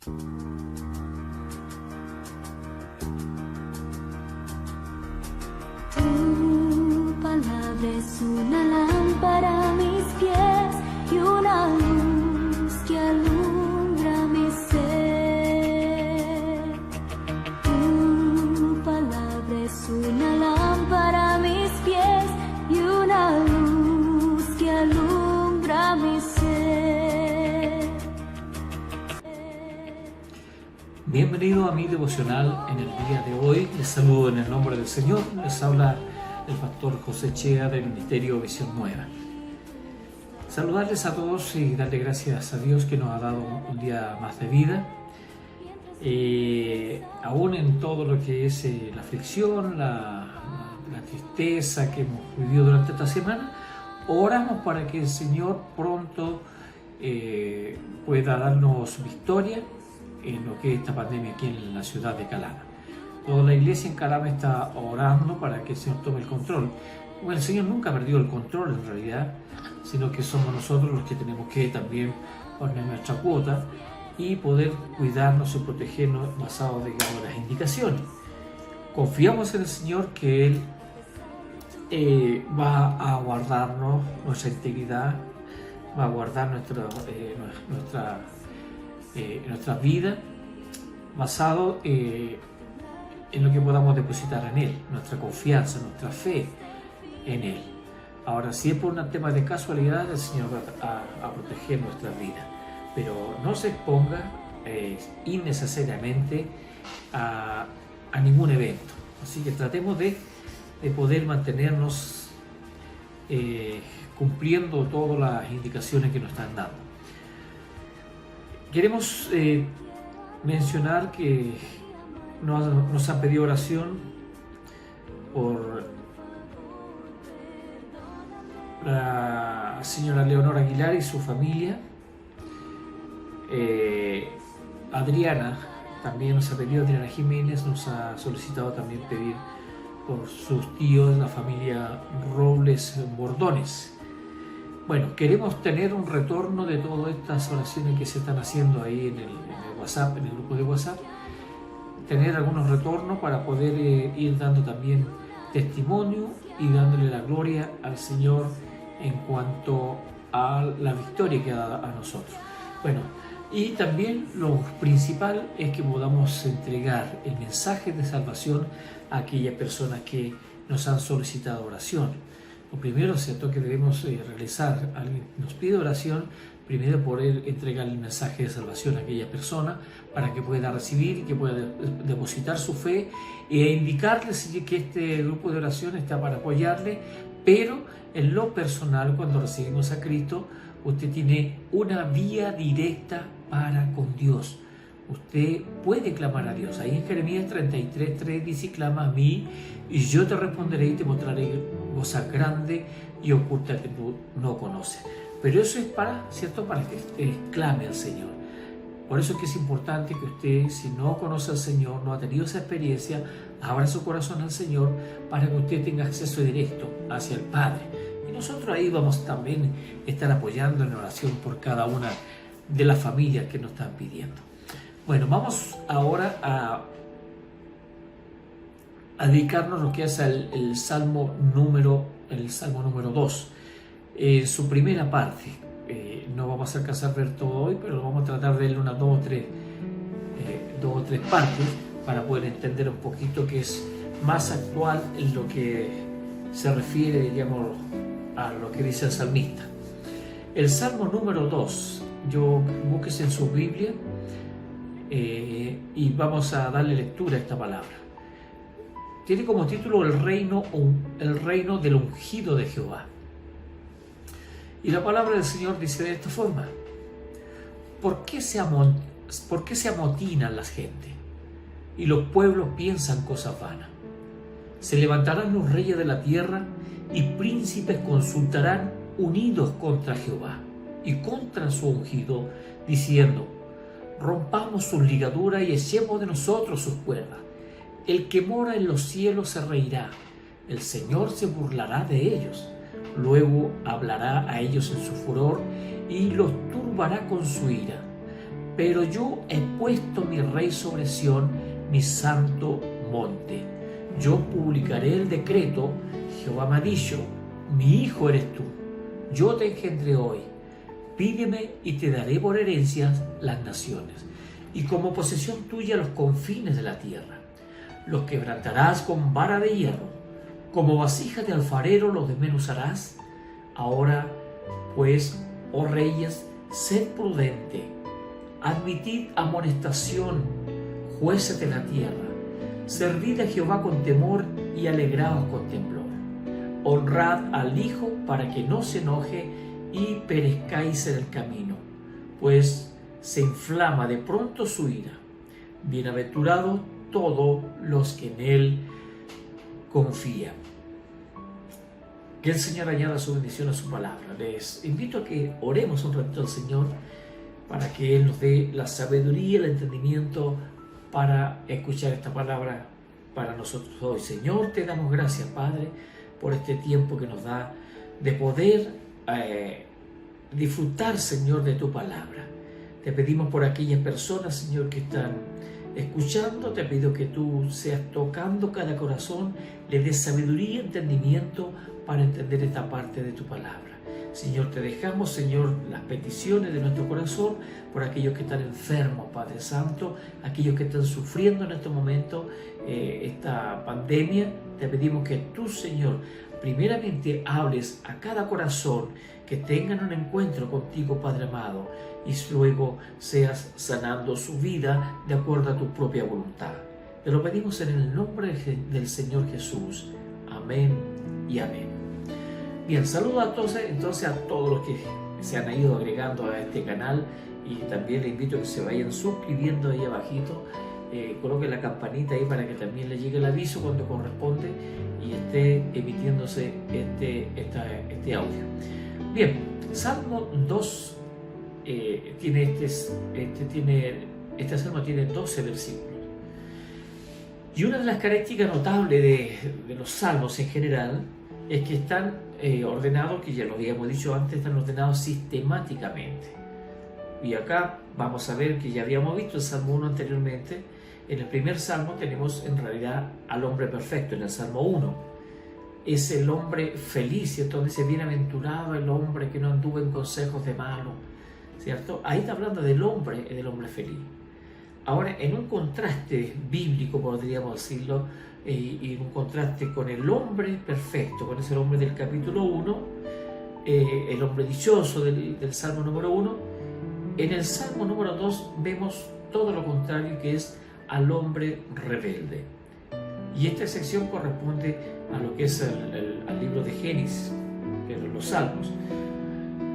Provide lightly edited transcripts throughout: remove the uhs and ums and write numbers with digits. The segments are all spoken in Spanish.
Tu palabra es una lámpara a mis pies y una luz que alumbra mi ser. Tu palabra es una lámpara a mis pies y una luz que alumbra mi ser. Bienvenido a mi devocional en el día de hoy. Les saludo en el nombre del Señor. Les habla el pastor José Chea del Ministerio Visión Nueva. Saludarles a todos y darle gracias a Dios que nos ha dado un día más de vida. Aún en todo lo que es la aflicción, la tristeza que hemos vivido durante esta semana, oramos para que el Señor pronto pueda darnos victoria en lo que es esta pandemia aquí en la ciudad de Calama. Toda la iglesia en Calama está orando para que el Señor tome el control. Bueno, el Señor nunca ha perdido el control en realidad, sino que somos nosotros los que tenemos que también poner nuestra cuota y poder cuidarnos y protegernos basado, digamos, en las indicaciones. Confiamos en el Señor que Él va a guardarnos nuestra integridad, va a guardar nuestra vida basado en lo que podamos depositar en Él, nuestra confianza, nuestra fe en Él. Ahora, si es por un tema de casualidad, el Señor va a proteger nuestra vida, pero no se exponga innecesariamente a ningún evento. Así que tratemos de poder mantenernos cumpliendo todas las indicaciones que nos están dando. Queremos mencionar que nos han pedido oración por la señora Leonora Aguilar y su familia. Adriana también nos ha pedido, Adriana Jiménez nos ha solicitado también pedir por sus tíos, la familia Robles Bordones. Bueno, queremos tener un retorno de todas estas oraciones que se están haciendo ahí en el WhatsApp, en el grupo de WhatsApp, tener algunos retornos para poder ir dando también testimonio y dándole la gloria al Señor en cuanto a la victoria que ha dado a nosotros. Bueno, y también lo principal es que podamos entregar el mensaje de salvación a aquellas personas que nos han solicitado oración. Lo primero, ¿cierto?, que debemos realizar, alguien nos pide oración, primero poder entregar el mensaje de salvación a aquella persona para que pueda recibir y que pueda depositar su fe e indicarles que este grupo de oración está para apoyarle, pero en lo personal, cuando recibimos a Cristo, usted tiene una vía directa para con Dios. Usted puede clamar a Dios. Ahí en Jeremías 33:3 dice: clama a mí y yo te responderé y te mostraré cosas grandes y ocultas que tú no conoces. Pero eso es ¿cierto?, para que clame al Señor. Por eso es que es importante que usted, si no conoce al Señor, no ha tenido esa experiencia, abra su corazón al Señor para que usted tenga acceso directo hacia el Padre. Y nosotros ahí vamos también a estar apoyando en oración por cada una de las familias que nos están pidiendo. Bueno, vamos ahora a dedicarnos a lo que es el Salmo número 2. Su primera parte. No vamos a alcanzar a ver todo hoy, pero vamos a tratar de leer unas dos o tres partes para poder entender un poquito que es más actual en lo que se refiere, digamos, a lo que dice el salmista. El Salmo número 2, búsquese en su Biblia y vamos a darle lectura a esta palabra. Tiene como título el reino del ungido de Jehová. Y la palabra del Señor dice de esta forma: ¿Por qué se amotinan las gentes y los pueblos piensan cosas vanas? Se levantarán los reyes de la tierra y príncipes consultarán unidos contra Jehová y contra su ungido, diciendo: rompamos sus ligaduras y echemos de nosotros sus cuerdas. El que mora en los cielos se reirá, el Señor se burlará de ellos. Luego hablará a ellos en su furor y los turbará con su ira. pero yo he puesto mi rey sobre Sión, mi santo monte. Yo publicaré el decreto, Jehová me ha dicho, mi hijo eres tú, yo te engendré hoy. Pídeme y te daré por herencias las naciones, y como posesión tuya los confines de la tierra. Los quebrantarás con vara de hierro, como vasija de alfarero los desmenuzarás. Ahora, pues, oh reyes, sed prudente, admitid amonestación, jueces de la tierra, servid a Jehová con temor y alegraos con temblor. Honrad al Hijo para que no se enoje y perezcáis en el camino, pues se inflama de pronto su ira. Bienaventurados todos los que en Él confían. Que el Señor añada su bendición a su palabra. Les invito a que oremos un ratito al Señor para que Él nos dé la sabiduría, el entendimiento para escuchar esta palabra para nosotros hoy. Señor, te damos gracias, Padre, por este tiempo que nos da de poder disfrutar, Señor, de tu palabra. Te pedimos por aquellas personas, Señor, que están escuchando. Te pido que tú seas tocando cada corazón, le des sabiduría y entendimiento para entender esta parte de tu palabra. Señor, te dejamos, Señor, las peticiones de nuestro corazón por aquellos que están enfermos, Padre Santo, aquellos que están sufriendo en este momento esta pandemia. Te pedimos que tú, Señor, primeramente hables a cada corazón, que tengan un encuentro contigo, Padre amado, y luego seas sanando su vida de acuerdo a tu propia voluntad. Te lo pedimos en el nombre del Señor Jesús. Amén y amén. Bien, saludo entonces a todos los que se han ido agregando a este canal, y también les invito a que se vayan suscribiendo ahí abajito, coloquen la campanita ahí para que también les llegue el aviso cuando corresponde y esté emitiéndose este audio. Bien, Salmo 2 este Salmo tiene 12 versículos. Y una de las características notables de los salmos en general es que están ordenados, que ya lo habíamos dicho antes, están ordenados sistemáticamente. Y acá vamos a ver que ya habíamos visto el Salmo 1 anteriormente. En el primer Salmo tenemos en realidad al hombre perfecto, en el Salmo 1. Es el hombre feliz, ¿cierto? Donde dice, bienaventurado el hombre que no anduvo en consejos de malo, ¿cierto? Ahí está hablando del hombre feliz. Ahora, en un contraste bíblico, podríamos decirlo, y en un contraste con el hombre perfecto, con ese hombre del capítulo 1, el hombre dichoso del Salmo número 1, en el Salmo número 2 vemos todo lo contrario, que es al hombre rebelde. Y esta sección corresponde a lo que es al libro de Génesis, pero los Salmos.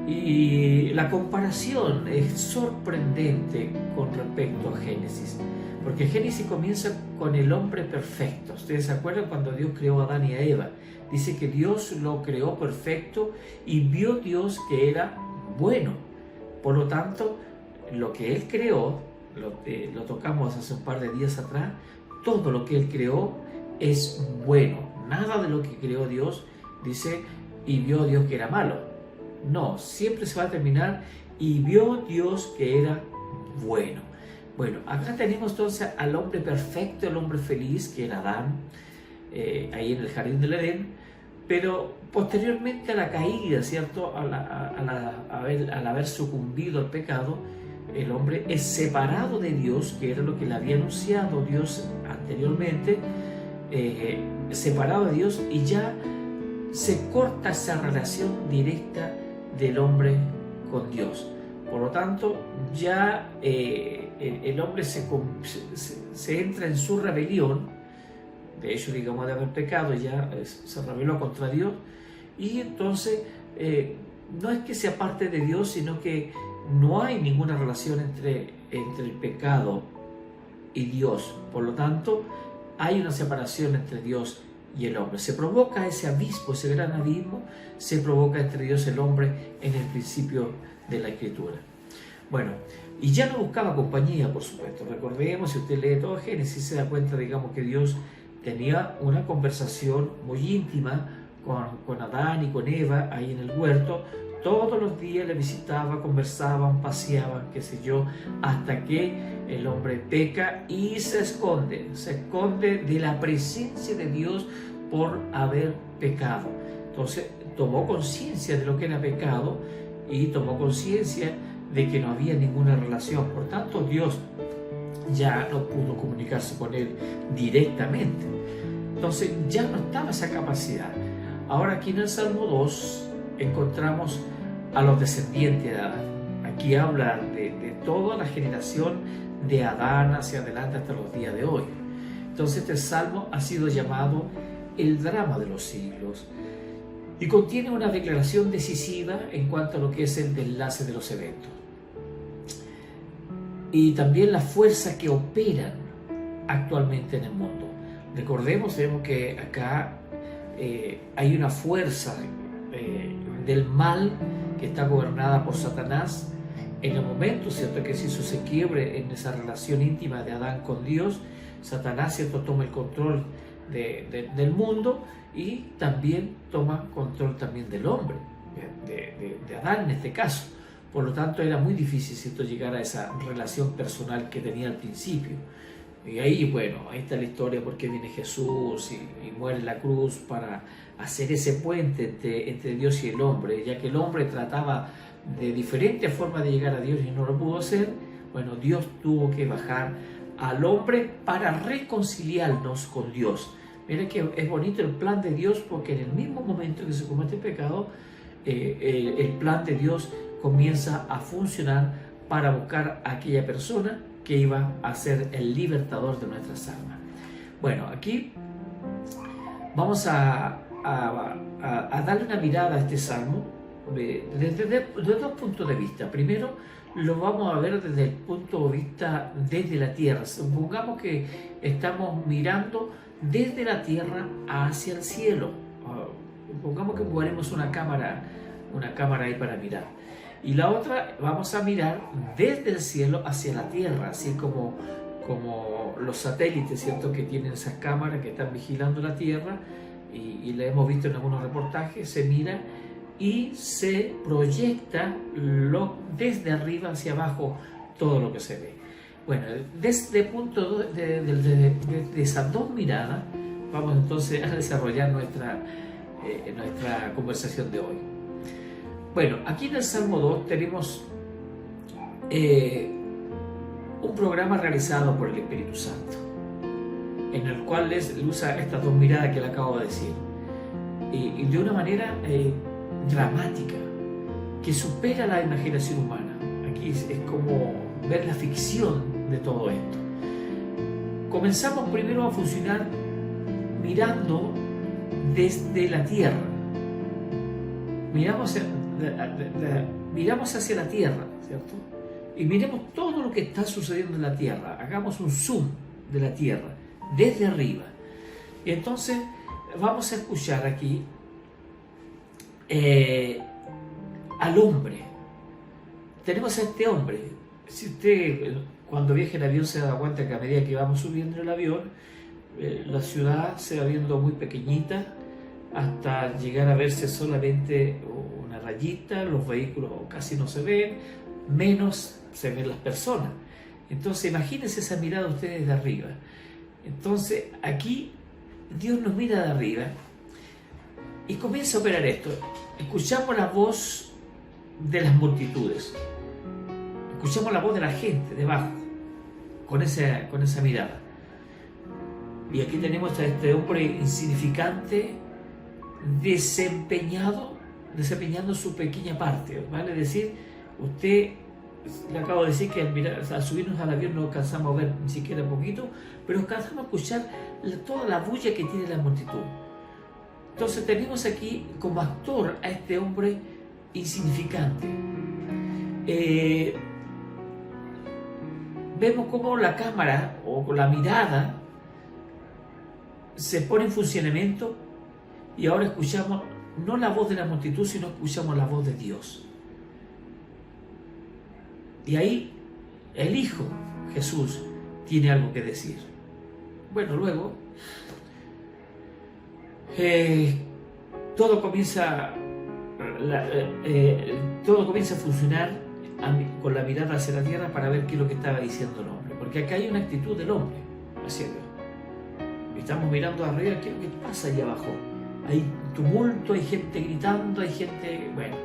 Y la comparación es sorprendente con respecto a Génesis, porque Génesis comienza con el hombre perfecto. Ustedes se acuerdan cuando Dios creó a Adán y a Eva. Dice que Dios lo creó perfecto y vio Dios que era bueno. Por lo tanto, lo que Él creó, lo tocamos hace un par de días atrás, todo lo que Él creó es bueno. Nada de lo que creó Dios dice, y vio Dios que era malo. No, siempre se va a terminar, y vio Dios que era bueno. Bueno, acá tenemos entonces al hombre perfecto, el hombre feliz, que era Adán, ahí en el jardín del Edén, pero posteriormente a la caída, ¿cierto? Al haber sucumbido al pecado, el hombre es separado de Dios, que era lo que le había anunciado Dios anteriormente, separado de Dios, y ya se corta esa relación directa del hombre con Dios. Por lo tanto, ya el hombre se entra en su rebelión. De hecho, digamos, de haber pecado, ya se rebeló contra Dios, y entonces no es que se aparte de Dios, sino que no hay ninguna relación entre el pecado y Dios. Por lo tanto, hay una separación entre Dios y el hombre. Se provoca ese abismo, ese gran abismo, se provoca entre Dios y el hombre en el principio de la Escritura. Bueno, y ya no buscaba compañía, por supuesto. Recordemos, si usted lee todo Génesis, se da cuenta, digamos, que Dios tenía una conversación muy íntima con Adán y con Eva ahí en el huerto, todos los días le visitaba, conversaban, paseaban, qué sé yo, hasta que el hombre peca y se esconde de la presencia de Dios por haber pecado. Entonces tomó conciencia de lo que era pecado y tomó conciencia de que no había ninguna relación. Por tanto, Dios ya no pudo comunicarse con él directamente. Entonces ya no estaba esa capacidad. Ahora aquí en el Salmo 2 encontramos a los descendientes de Adán. Aquí habla de toda la generación de Adán hacia adelante hasta los días de hoy. Entonces este salmo ha sido llamado el drama de los siglos y contiene una declaración decisiva en cuanto a lo que es el desenlace de los eventos y también las fuerzas que operan actualmente en el mundo. Recordemos, vemos que acá hay una fuerza del mal que está gobernada por Satanás. En el momento, ¿cierto?, que se hizo ese quiebre en esa relación íntima de Adán con Dios, Satanás, ¿cierto?, toma el control del mundo y también toma control también del hombre, de Adán en este caso. Por lo tanto, era muy difícil, ¿cierto?, llegar a esa relación personal que tenía al principio. Y ahí, bueno, ahí está la historia porque viene Jesús y muere en la cruz para hacer ese puente entre Dios y el hombre, ya que el hombre trataba de diferentes formas de llegar a Dios y no lo pudo hacer. Bueno, Dios tuvo que bajar al hombre para reconciliarnos con Dios. Miren que es bonito el plan de Dios, porque en el mismo momento que se comete el pecado, el plan de Dios comienza a funcionar para buscar a aquella persona que iba a ser el libertador de nuestras almas. Bueno, aquí vamos a darle una mirada a este salmo desde dos puntos de vista. Primero, lo vamos a ver desde el punto de vista desde la tierra. Supongamos que estamos mirando desde la tierra hacia el cielo. Supongamos que ponemos una cámara ahí para mirar. Y la otra, vamos a mirar desde el cielo hacia la tierra, así como los satélites, ¿cierto?, que tienen esas cámaras que están vigilando la tierra, y la hemos visto en algunos reportajes. Se mira y se proyecta desde arriba hacia abajo todo lo que se ve. Bueno, desde esas dos miradas vamos entonces a desarrollar nuestra conversación de hoy. Bueno, aquí en el Salmo 2 tenemos un programa realizado por el Espíritu Santo, en el cual él usa estas dos miradas que le acabo de decir, y de una manera dramática, que supera la imaginación humana. Aquí es como ver la ficción de todo esto. Comenzamos primero a funcionar mirando desde la tierra. Miramos hacia la tierra, ¿cierto? Y miremos todo lo que está sucediendo en la tierra. Hagamos un zoom de la tierra, desde arriba. Y entonces vamos a escuchar aquí al hombre. Tenemos a este hombre. Si usted cuando viaja en avión se da cuenta que a medida que vamos subiendo en el avión, la ciudad se va viendo muy pequeñita hasta llegar a verse solamente una rayita, los vehículos casi no se ven, menos se ven las personas. Entonces imagínense esa mirada ustedes de arriba. Entonces aquí Dios nos mira de arriba y comienza a operar esto. Escuchamos la voz de las multitudes, escuchamos la voz de la gente debajo, con esa mirada. Y aquí tenemos a este hombre insignificante desempeñando su pequeña parte, ¿vale? Es decir, usted, le acabo de decir que al subirnos al avión no alcanzamos a ver ni siquiera poquito, pero alcanzamos a escuchar toda la bulla que tiene la multitud. Entonces tenemos aquí como actor a este hombre insignificante. Vemos cómo la cámara o la mirada se pone en funcionamiento y ahora escuchamos no la voz de la multitud, sino escuchamos la voz de Dios. Y ahí el Hijo, Jesús, tiene algo que decir. Bueno, luego todo comienza todo comienza a funcionar con la mirada hacia la tierra para ver qué es lo que estaba diciendo el hombre. Porque acá hay una actitud del hombre hacia Dios. Estamos mirando arriba, ¿qué es lo que pasa allá abajo? Hay tumulto, hay gente gritando, hay gente... Bueno,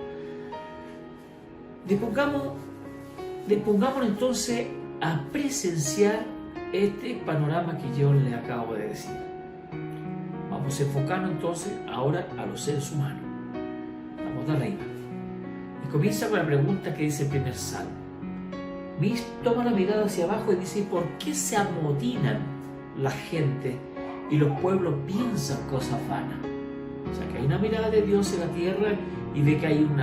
dispongámonos entonces a presenciar este panorama que yo les acabo de decir. Vamos a enfocarnos entonces ahora a los seres humanos. Vamos a arriba. Y comienza con la pregunta que dice el primer salmo. Toma la mirada hacia abajo y dice: ¿por qué se amotinan la gente y los pueblos piensan cosas vanas? O sea, que hay una mirada de Dios en la tierra y ve que hay un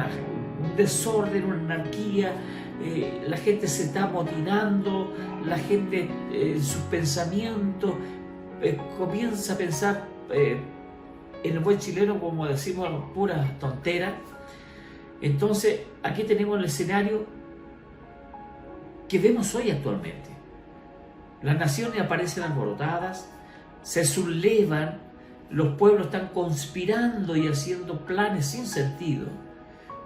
desorden, una anarquía, la gente se está amotinando, la gente en sus pensamientos comienza a pensar en el buen chileno, como decimos, puras tonteras. Entonces, aquí tenemos el escenario que vemos hoy actualmente. Las naciones aparecen alborotadas, se sublevan, los pueblos están conspirando y haciendo planes sin sentido.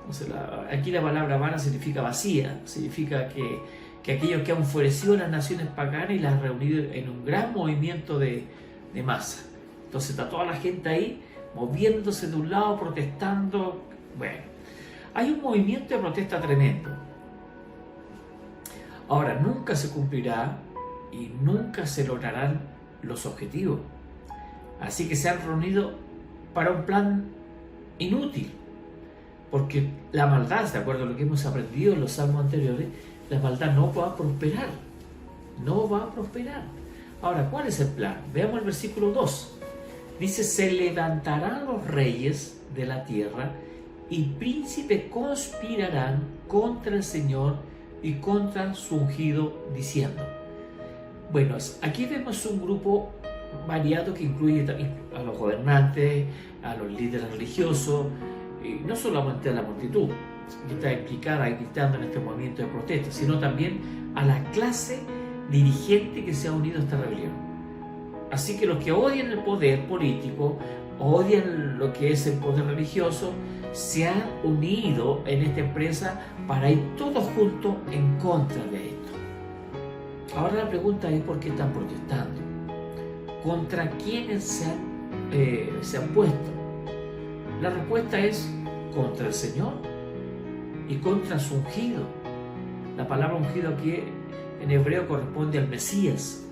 Entonces, aquí la palabra vana significa vacía, significa que aquello que ha enfurecido a las naciones paganas y las ha reunido en un gran movimiento de masa. Entonces está toda la gente ahí moviéndose de un lado, protestando. Bueno, hay un movimiento de protesta tremendo. Ahora, nunca se cumplirá y nunca se lograrán los objetivos. Así que se han reunido para un plan inútil. Porque la maldad, de acuerdo a lo que hemos aprendido en los salmos anteriores, la maldad no va a prosperar. No va a prosperar. Ahora, ¿cuál es el plan? Veamos el versículo 2. Dice: se levantarán los reyes de la tierra y príncipes conspirarán contra el Señor y contra su ungido, diciendo. Bueno, aquí vemos un grupo variado que incluye a los gobernantes, a los líderes religiosos, y no solamente a la multitud que está implicada y gritando en este movimiento de protesta, sino también a la clase dirigente que se ha unido a esta rebelión. Así que los que odian el poder político, odian lo que es el poder religioso, se han unido en esta empresa para ir todos juntos en contra de esto. Ahora la pregunta es: ¿por qué están protestando? ¿Contra quiénes se han puesto? La respuesta es: contra el Señor y contra su ungido. La palabra ungido aquí en hebreo corresponde al Mesías.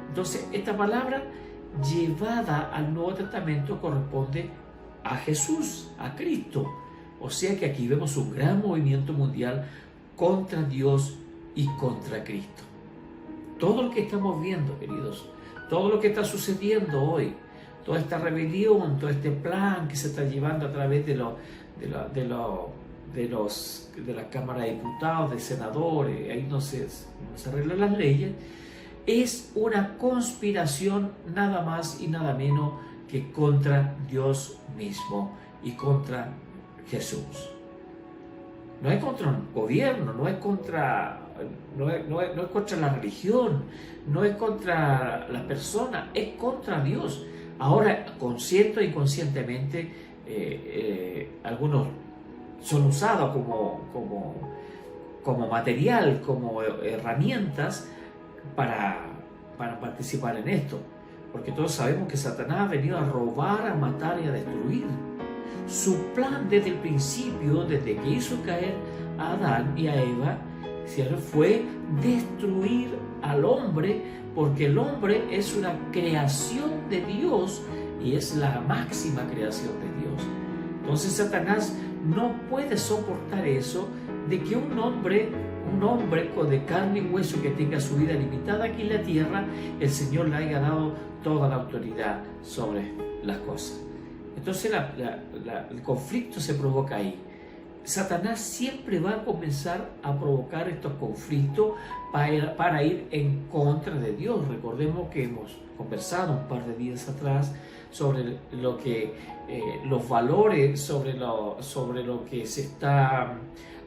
Entonces, esta palabra llevada al Nuevo Testamento corresponde a Jesús, a Cristo. O sea que aquí vemos un gran movimiento mundial contra Dios y contra Cristo. Todo lo que estamos viendo, queridos, todo lo que está sucediendo hoy, toda esta rebelión, todo este plan que se está llevando a través de la Cámara de Diputados, de senadores, ahí no se arreglan las leyes, es una conspiración nada más y nada menos que contra Dios mismo y contra Jesús. No es contra un gobierno, no es contra la religión, no es contra la persona, es contra Dios. Ahora, consciente o inconscientemente, algunos son usados como material, como herramientas para participar en esto. Porque todos sabemos que Satanás ha venido a robar, a matar y a destruir. Su plan desde el principio, desde que hizo caer a Adán y a Eva, fue destruir al hombre, porque el hombre es una creación de Dios y es la máxima creación de Dios. Entonces Satanás no puede soportar eso de que un hombre de carne y hueso que tenga su vida limitada aquí en la tierra, el Señor le haya dado toda la autoridad sobre las cosas. Entonces el conflicto se provoca ahí. Satanás siempre va a comenzar a provocar estos conflictos para ir en contra de Dios. Recordemos que hemos conversado un par de días atrás sobre los valores, sobre lo que se está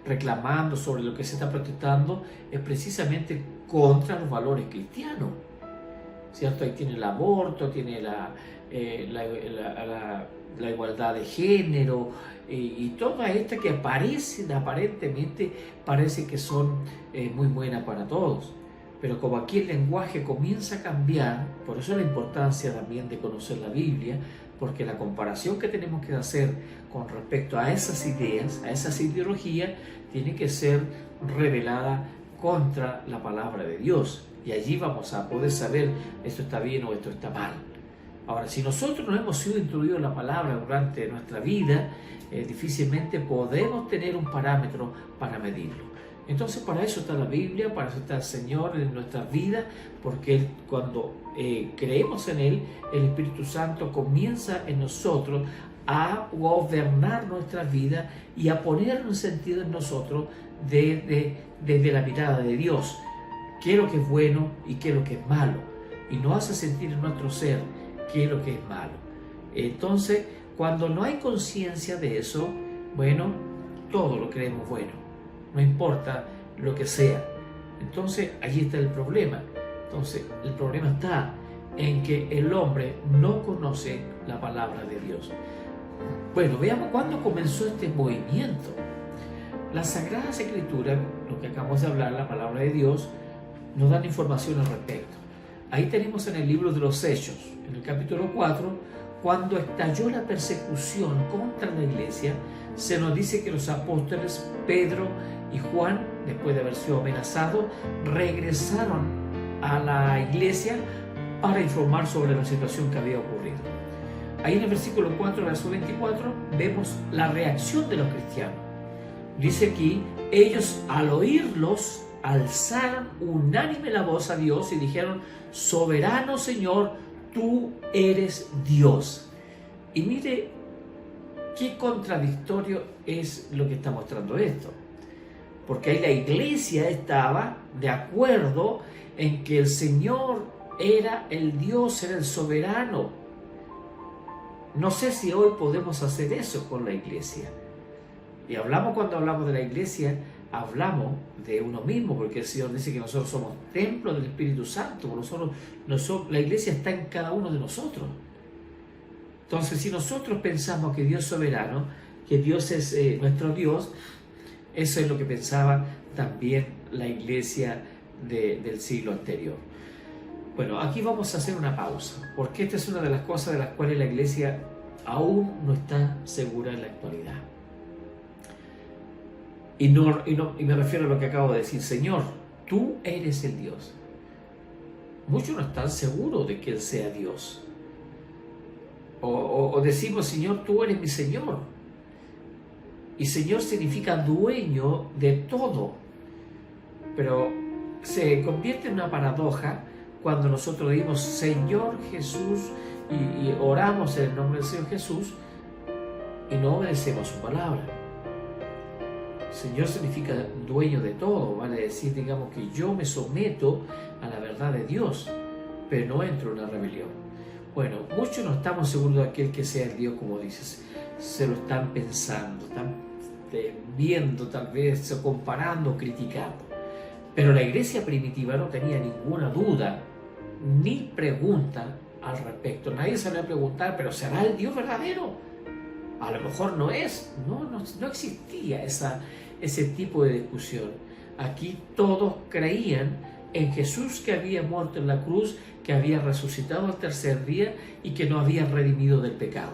reclamando, sobre lo que se está protestando, es precisamente contra los valores cristianos. ¿cierto? Ahí tiene el aborto, tiene la igualdad de género y todas estas que aparentemente parece que son muy buenas para todos. Pero como aquí el lenguaje comienza a cambiar, por eso la importancia también de conocer la Biblia, porque la comparación que tenemos que hacer con respecto a esas ideas, a esas ideologías, tiene que ser revelada contra la palabra de Dios. Y allí vamos a poder saber esto está bien o esto está mal. Ahora, si nosotros no hemos sido instruidos en la palabra durante nuestra vida, difícilmente podemos tener un parámetro para medirlo. Entonces, para eso está la Biblia, para eso está el Señor en nuestras vidas, porque cuando creemos en Él, el Espíritu Santo comienza en nosotros a gobernar nuestras vidas y a poner un sentido en nosotros desde la mirada de Dios. ¿Qué es lo que es bueno y qué es lo que es malo? Y nos hace sentir en nuestro ser qué es lo que es malo. Entonces, cuando no hay conciencia de eso, bueno, todo lo creemos bueno. No importa lo que sea. Entonces, allí está el problema. Entonces, el problema está en que el hombre no conoce la palabra de Dios. Bueno, veamos cuándo comenzó este movimiento. Las Sagradas Escrituras, lo que acabamos de hablar, la palabra de Dios, nos dan información al respecto. Ahí tenemos en el libro de los Hechos, en el capítulo 4, cuando estalló la persecución contra la iglesia, se nos dice que los apóstoles Pedro y Juan, después de haber sido amenazados, regresaron a la iglesia para informar sobre la situación que había ocurrido. Ahí en el versículo 4, verso 24, vemos la reacción de los cristianos. Dice aquí, ellos al oírlos alzaron unánime la voz a Dios y dijeron: soberano Señor, tú eres Dios. Y mire qué contradictorio es lo que está mostrando esto. Porque ahí la iglesia estaba de acuerdo en que el Señor era el Dios, era el soberano. No sé si hoy podemos hacer eso con la iglesia. Y cuando hablamos de la iglesia, hablamos de uno mismo, porque el Señor dice que nosotros somos templo del Espíritu Santo. La iglesia está en cada uno de nosotros. Entonces, si nosotros pensamos que Dios es soberano, que Dios es nuestro Dios, eso es lo que pensaba también la iglesia del siglo anterior. Bueno, aquí vamos a hacer una pausa, porque esta es una de las cosas de las cuales la iglesia aún no está segura en la actualidad. Y me refiero a lo que acabo de decir: Señor, tú eres el Dios. Muchos no están seguros de que Él sea Dios. O decimos: Señor, tú eres mi Señor. Y Señor significa dueño de todo. Pero se convierte en una paradoja cuando nosotros decimos Señor Jesús y oramos en el nombre del Señor Jesús y no obedecemos su palabra. Señor significa dueño de todo, vale decir, digamos, que yo me someto a la verdad de Dios, pero no entro en una rebelión. Bueno, muchos no estamos seguros de aquel que sea el Dios, como dices, se lo están pensando, están viendo, tal vez comparando, criticando. Pero la iglesia primitiva no tenía ninguna duda ni pregunta al respecto. Nadie se le va a preguntar, ¿pero será el Dios verdadero? A lo mejor no es. No existía ese tipo de discusión. Aquí todos creían en Jesús, que había muerto en la cruz, que había resucitado al tercer día y que nos había redimido del pecado.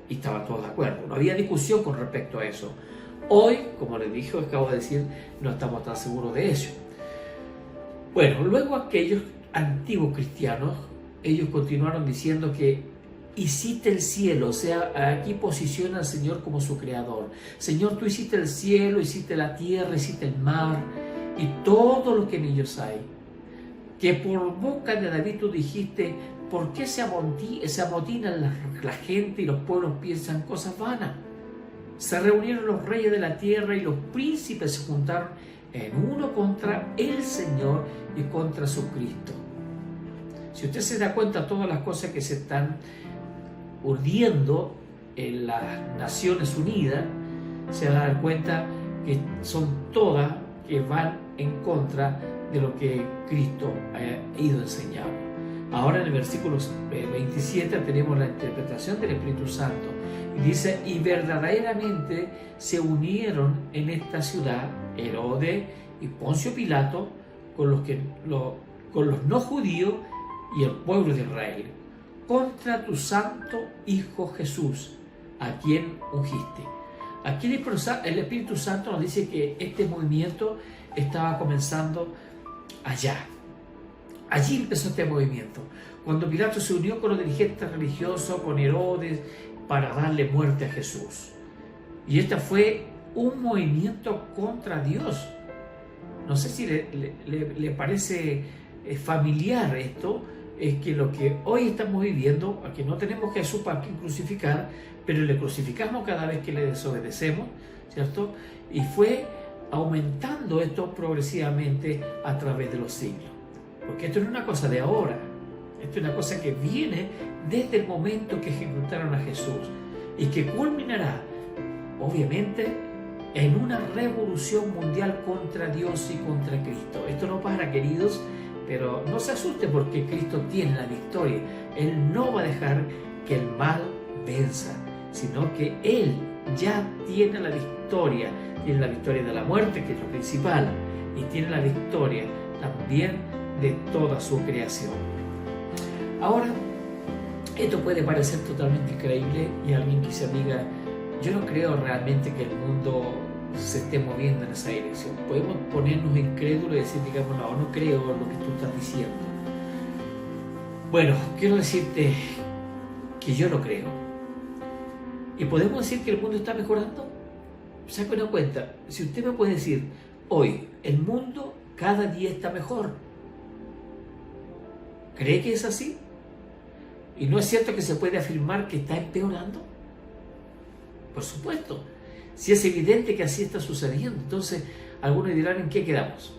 Y estaban todos de acuerdo. No había discusión con respecto a eso. Hoy, como les dije, acabo de decir, no estamos tan seguros de eso. Bueno, luego aquellos antiguos cristianos, ellos continuaron diciendo que hiciste el cielo, o sea, aquí posiciona al Señor como su creador. Señor, tú hiciste el cielo, hiciste la tierra, hiciste el mar y todo lo que en ellos hay. Que por boca de David tú dijiste: ¿por qué se amotinan la gente y los pueblos piensan cosas vanas? Se reunieron los reyes de la tierra y los príncipes se juntaron en uno contra el Señor y contra su Cristo. Si usted se da cuenta de todas las cosas que se están urdiendo en las Naciones Unidas, se va a dar cuenta que son todas que van en contra de lo que Cristo ha ido enseñando. Ahora en el versículo 27 tenemos la interpretación del Espíritu Santo. Y dice, y verdaderamente se unieron en esta ciudad Herodes y Poncio Pilato con los no judíos y el pueblo de Israel, contra tu santo Hijo Jesús, a quien ungiste. Aquí el Espíritu Santo nos dice que este movimiento estaba comenzando allá. Allí empezó este movimiento, cuando Pilato se unió con los dirigentes religiosos, con Herodes, para darle muerte a Jesús. Y este fue un movimiento contra Dios. No sé si le parece familiar esto, es que lo que hoy estamos viviendo, aquí no tenemos a Jesús para crucificar, pero le crucificamos cada vez que le desobedecemos, ¿cierto? Y fue aumentando esto progresivamente a través de los siglos. Porque esto no es una cosa de ahora, esto es una cosa que viene desde el momento que ejecutaron a Jesús y que culminará, obviamente, en una revolución mundial contra Dios y contra Cristo. Esto no para, queridos, pero no se asusten porque Cristo tiene la victoria. Él no va a dejar que el mal venza, sino que Él ya tiene la victoria. Tiene la victoria de la muerte, que es lo principal, y tiene la victoria también de toda su creación. Ahora, esto puede parecer totalmente increíble y alguien quizá diga, yo no creo realmente que el mundo se esté moviendo en esa dirección. Podemos ponernos incrédulos y decir, digamos, no creo lo que tú estás diciendo. Bueno, quiero decirte que yo lo creo. ¿Y podemos decir que el mundo está mejorando? Saque una cuenta. Si usted me puede decir, hoy el mundo cada día está mejor, ¿cree que es así? ¿Y no es cierto que se puede afirmar que está empeorando? Por supuesto, si es evidente que así está sucediendo. Entonces, algunos dirán, ¿en qué quedamos?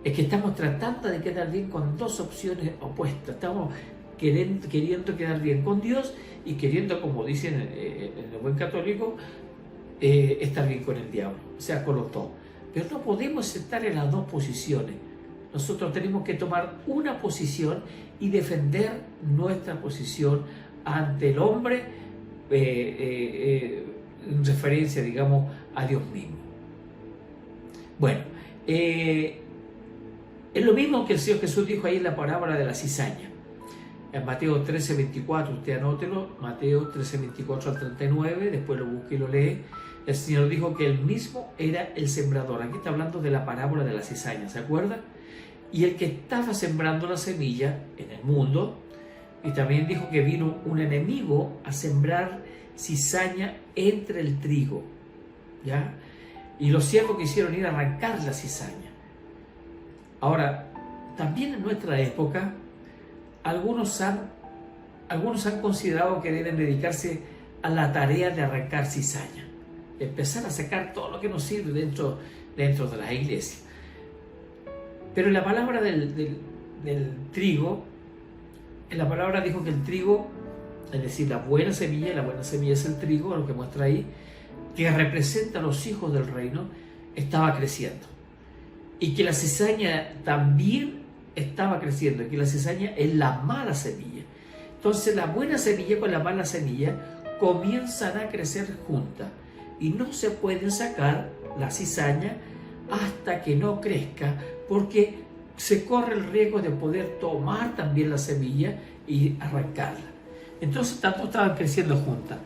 Es que estamos tratando de quedar bien con dos opciones opuestas. Estamos queriendo quedar bien con Dios y queriendo, como dicen en el buen católico, estar bien con el diablo, o sea, con los dos. Pero no podemos estar en las dos posiciones. Nosotros tenemos que tomar una posición y defender nuestra posición ante el hombre en referencia, digamos, a Dios mismo. Bueno, es lo mismo que el Señor Jesús dijo ahí en la parábola de la cizaña. En Mateo 13:24, usted anótelo, Mateo 13:24 al 39, después lo busque y lo lee. El Señor dijo que Él mismo era el sembrador. Aquí está hablando de la parábola de la cizaña, ¿se acuerdan? Y el que estaba sembrando la semilla en el mundo, y también dijo que vino un enemigo a sembrar cizaña entre el trigo, ¿ya? Y los siervos quisieron ir a arrancar la cizaña. Ahora, también en nuestra época, algunos han considerado que deben dedicarse a la tarea de arrancar cizaña, empezar a sacar todo lo que nos sirve dentro de la iglesia. Pero en la palabra del trigo, en la palabra dijo que el trigo, es decir, la buena semilla es el trigo, lo que muestra ahí, que representa a los hijos del reino, estaba creciendo. Y que la cizaña también estaba creciendo, y que la cizaña es la mala semilla. Entonces la buena semilla con la mala semilla comienzan a crecer juntas, y no se pueden sacar la cizaña hasta que no crezca, porque se corre el riesgo de poder tomar también la semilla y arrancarla. Entonces tanto estaban creciendo juntas.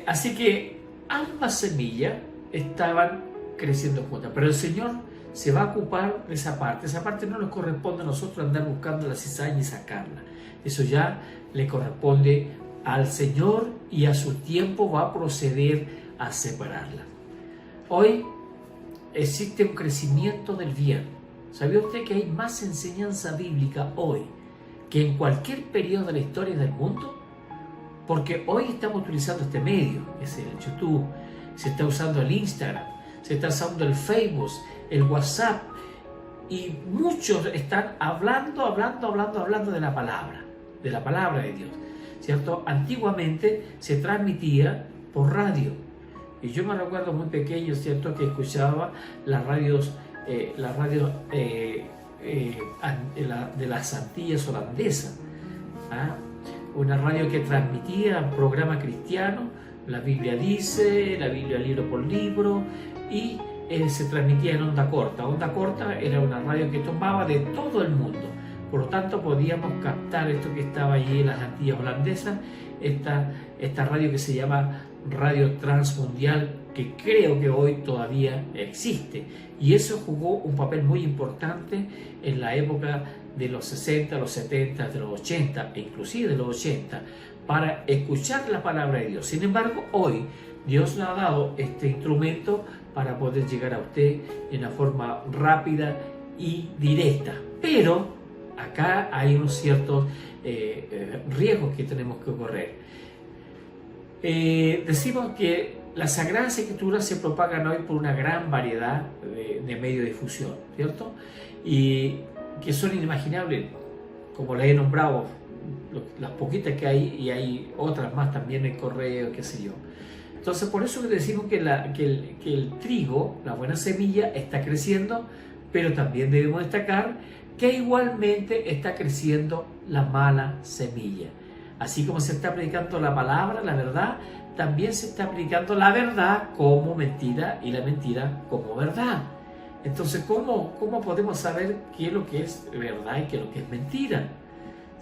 Así que ambas semillas estaban creciendo juntas, pero el Señor se va a ocupar de esa parte. Esa parte no nos corresponde a nosotros andar buscando la cizaña y sacarla. Eso ya le corresponde al Señor, y a su tiempo va a proceder a separarla. Hoy existe un crecimiento del bien. ¿Sabía usted que hay más enseñanza bíblica hoy que en cualquier periodo de la historia del mundo? Porque hoy estamos utilizando este medio, es el YouTube, se está usando el Instagram, se está usando el Facebook, el WhatsApp, y muchos están hablando de la palabra de Dios, ¿cierto? Antiguamente se transmitía por radio, Y yo me recuerdo muy pequeño, ¿cierto?, que escuchaba las radios de las Antillas holandesas, ¿ah? Una radio que transmitía programa cristiano, la Biblia dice, la Biblia libro por libro, y se transmitía en onda corta. Onda corta era una radio que tomaba de todo el mundo, por lo tanto podíamos captar esto que estaba allí en las Antillas holandesas, esta radio que se llama Radio Transmundial, que creo que hoy todavía existe, y eso jugó un papel muy importante en la época de los 60, los 70, de los 80 e inclusive de los 80, para escuchar la palabra de Dios. Sin embargo, hoy Dios nos ha dado este instrumento para poder llegar a usted de una forma rápida y directa, pero acá hay unos ciertos riesgos que tenemos que correr. Decimos que las Sagradas Escrituras se propagan hoy por una gran variedad de medios de difusión, ¿cierto? Y que son inimaginables, como les he nombrado, las poquitas que hay, y hay otras más también en correo, qué sé yo. Entonces, por eso decimos que el trigo, la buena semilla, está creciendo, pero también debemos destacar que igualmente está creciendo la mala semilla. Así como se está predicando la palabra, la verdad, también se está predicando la verdad como mentira y la mentira como verdad. Entonces, ¿cómo podemos saber qué es lo que es verdad y qué es lo que es mentira?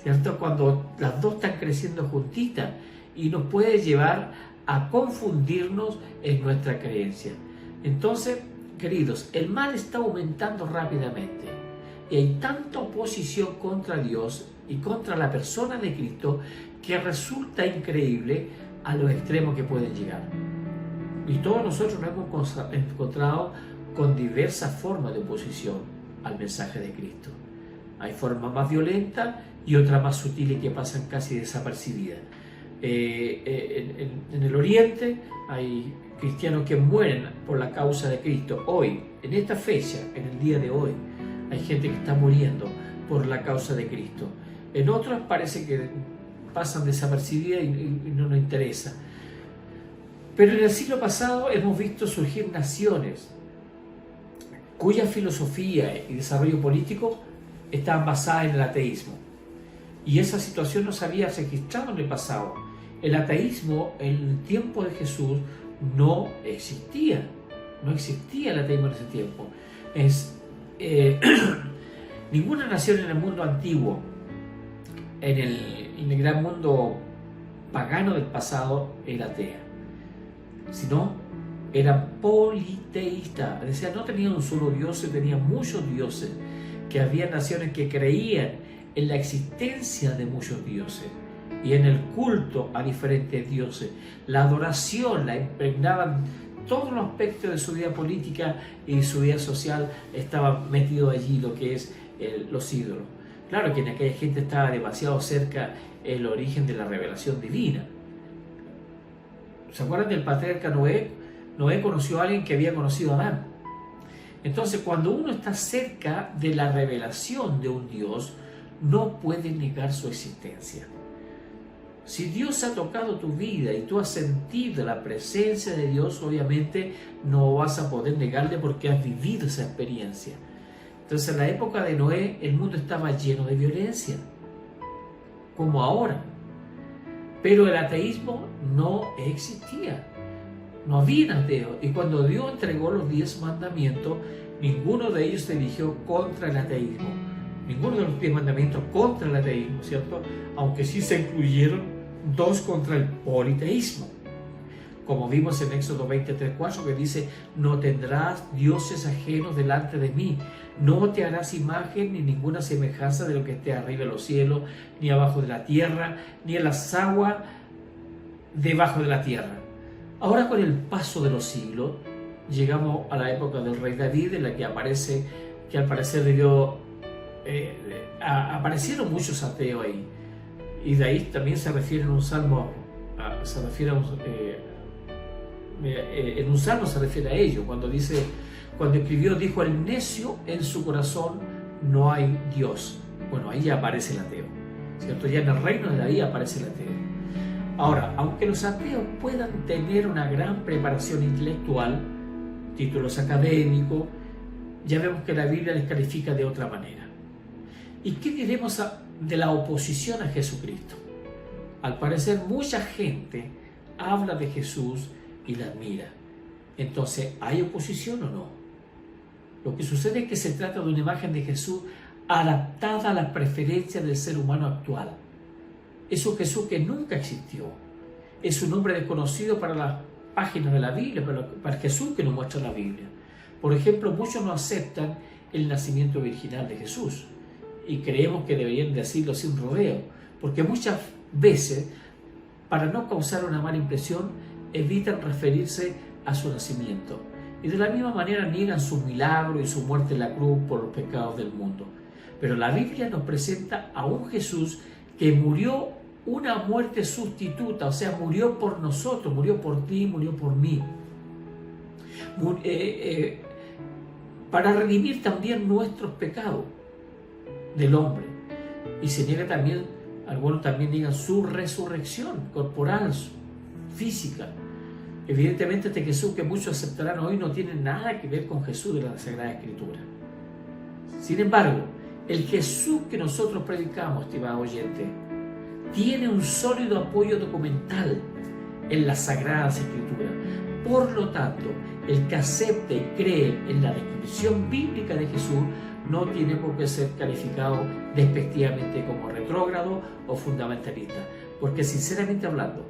¿Cierto? Cuando las dos están creciendo juntitas, y nos puede llevar a confundirnos en nuestra creencia. Entonces, queridos, el mal está aumentando rápidamente y hay tanta oposición contra Dios y contra la persona de Cristo que resulta increíble a los extremos que pueden llegar. Y todos nosotros nos hemos encontrado con diversas formas de oposición al mensaje de Cristo. Hay formas más violentas y otras más sutiles que pasan casi desapercibidas. En el Oriente hay cristianos que mueren por la causa de Cristo. Hoy, en esta fecha, en el día de hoy, hay gente que está muriendo por la causa de Cristo. En otros parece que pasan desapercibidas y no nos interesa. Pero en el siglo pasado hemos visto surgir naciones cuya filosofía y desarrollo político estaban basadas en el ateísmo. Y esa situación no se había registrado en el pasado. El ateísmo en el tiempo de Jesús no existía. No existía el ateísmo en ese tiempo. Ninguna nación en el mundo antiguo, en el gran mundo pagano del pasado, era atea, sino eran politeístas. Es decir, no tenían un solo dios, tenían muchos dioses, que había naciones que creían en la existencia de muchos dioses y en el culto a diferentes dioses. La adoración la impregnaban todos los aspectos de su vida política y su vida social, estaba metido allí lo que es los ídolos. Claro que en aquella gente estaba demasiado cerca el origen de la revelación divina. ¿Se acuerdan del patriarca Noé? Noé conoció a alguien que había conocido a Adán. Entonces, cuando uno está cerca de la revelación de un Dios, no puede negar su existencia. Si Dios ha tocado tu vida y tú has sentido la presencia de Dios, obviamente no vas a poder negarle porque has vivido esa experiencia. Entonces, en la época de Noé, el mundo estaba lleno de violencia, como ahora. Pero el ateísmo no existía. No había ateo. Y cuando Dios entregó los 10 mandamientos, ninguno de ellos se dirigió contra el ateísmo. Ninguno de los 10 mandamientos contra el ateísmo, ¿cierto? Aunque sí se incluyeron 2 contra el politeísmo. Como vimos en Éxodo 23:4, que dice: no tendrás dioses ajenos delante de mí, no te harás imagen ni ninguna semejanza de lo que esté arriba en los cielos, ni abajo de la tierra, ni en las aguas debajo de la tierra. Ahora, con el paso de los siglos, llegamos a la época del rey David, en la que aparece, que al parecer aparecieron muchos ateos ahí. Y de ahí también se refiere en un salmo, en un salmo se refiere a ello, cuando dice, cuando escribió, dijo: el necio en su corazón no hay Dios. Bueno, ahí ya aparece el ateo, ¿cierto? Ya en el reino de David aparece el ateo. Ahora, aunque los ateos puedan tener una gran preparación intelectual, títulos académicos, ya vemos que la Biblia les califica de otra manera. ¿Y qué diremos de la oposición a Jesucristo? Al parecer, mucha gente habla de Jesús y la admira. Entonces, ¿hay oposición o no? Lo que sucede es que se trata de una imagen de Jesús adaptada a las preferencias del ser humano actual. Es un Jesús que nunca existió. Es un nombre desconocido para las páginas de la Biblia, para el Jesús que nos muestra la Biblia. Por ejemplo, muchos no aceptan el nacimiento virginal de Jesús y creemos que deberían decirlo sin rodeo, porque muchas veces, para no causar una mala impresión, evitan referirse a su nacimiento. Y de la misma manera niegan su milagro y su muerte en la cruz por los pecados del mundo. Pero la Biblia nos presenta a un Jesús que murió una muerte sustituta, o sea, murió por nosotros, murió por ti, murió por mí. Para redimir también nuestros pecados del hombre. Y se niega también, algunos también niegan su resurrección corporal, física. Evidentemente este Jesús que muchos aceptarán hoy no tiene nada que ver con Jesús de la Sagrada Escritura. Sin embargo, el Jesús que nosotros predicamos, estimado oyente, tiene un sólido apoyo documental en las Sagradas Escrituras. Por lo tanto, el que acepte y cree en la descripción bíblica de Jesús no tiene por qué ser calificado despectivamente como retrógrado o fundamentalista. Porque sinceramente hablando,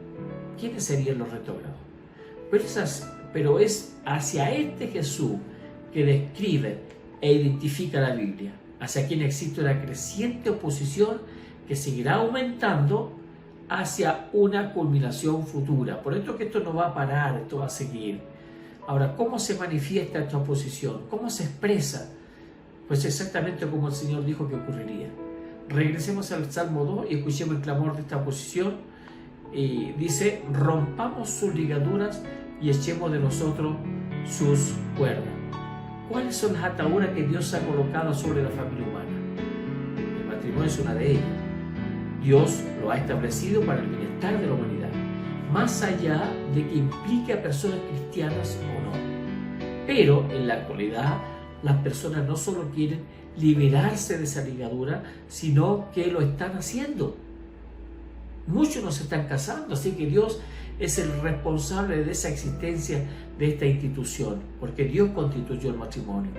¿quiénes serían los retrógrados? Pero es hacia este Jesús que describe e identifica la Biblia, hacia quien existe una creciente oposición que seguirá aumentando hacia una culminación futura. Por esto que esto no va a parar, esto va a seguir. Ahora, ¿cómo se manifiesta esta oposición? ¿Cómo se expresa? Pues exactamente como el Señor dijo que ocurriría. Regresemos al Salmo 2 y escuchemos el clamor de esta oposición. Y dice: rompamos sus ligaduras y echemos de nosotros sus cuerdas. ¿Cuáles son las ataduras que Dios ha colocado sobre la familia humana? El matrimonio es una de ellas. Dios lo ha establecido para el bienestar de la humanidad, más allá de que implique a personas cristianas o no. Pero en la actualidad las personas no solo quieren liberarse de esa ligadura, sino que lo están haciendo. Muchos no se están casando, así que Dios es el responsable de esa existencia de esta institución, porque Dios constituyó el matrimonio.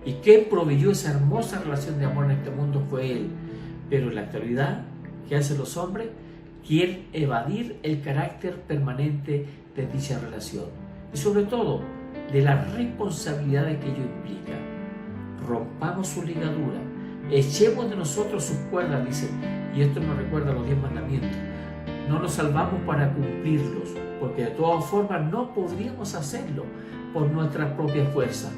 Y quien proveyó esa hermosa relación de amor en este mundo fue Él. Pero en la actualidad, ¿qué hacen los hombres? Quieren evadir el carácter permanente de dicha relación. Y sobre todo, de las responsabilidades que ello implica. Rompamos su ligadura, echemos de nosotros sus cuerdas, dice. Y esto nos recuerda a los 10 mandamientos. No nos salvamos para cumplirlos, porque de todas formas no podríamos hacerlo por nuestra propia fuerza.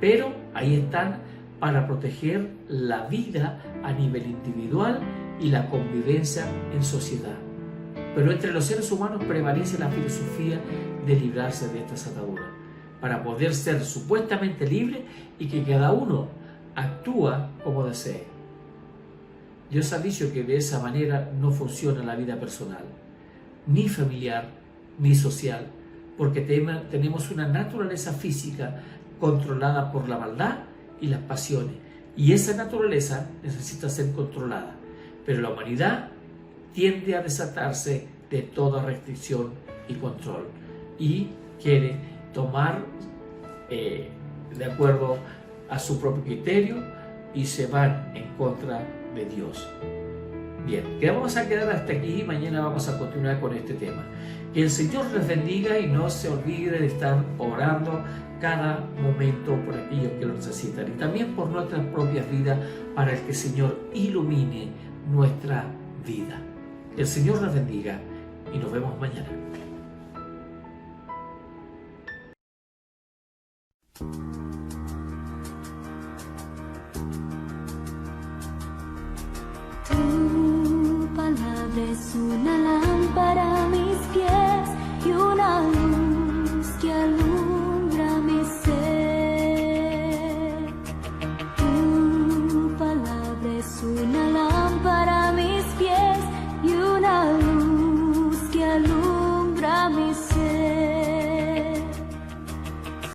Pero ahí están para proteger la vida a nivel individual y la convivencia en sociedad. Pero entre los seres humanos prevalece la filosofía de librarse de estas ataduras, para poder ser supuestamente libre y que cada uno actúa como desee. Dios ha dicho que de esa manera no funciona la vida personal, ni familiar, ni social, porque tenemos una naturaleza física controlada por la maldad y las pasiones, y esa naturaleza necesita ser controlada, pero la humanidad tiende a desatarse de toda restricción y control, y quiere tomar de acuerdo a su propio criterio y se van en contra de Dios. Bien, que vamos a quedar hasta aquí. Mañana vamos a continuar con este tema. Que el Señor les bendiga y no se olvide de estar orando cada momento por aquellos que lo necesitan y también por nuestras propias vidas, para que el Señor ilumine nuestra vida. Que el Señor les bendiga y nos vemos mañana. Tu palabra es una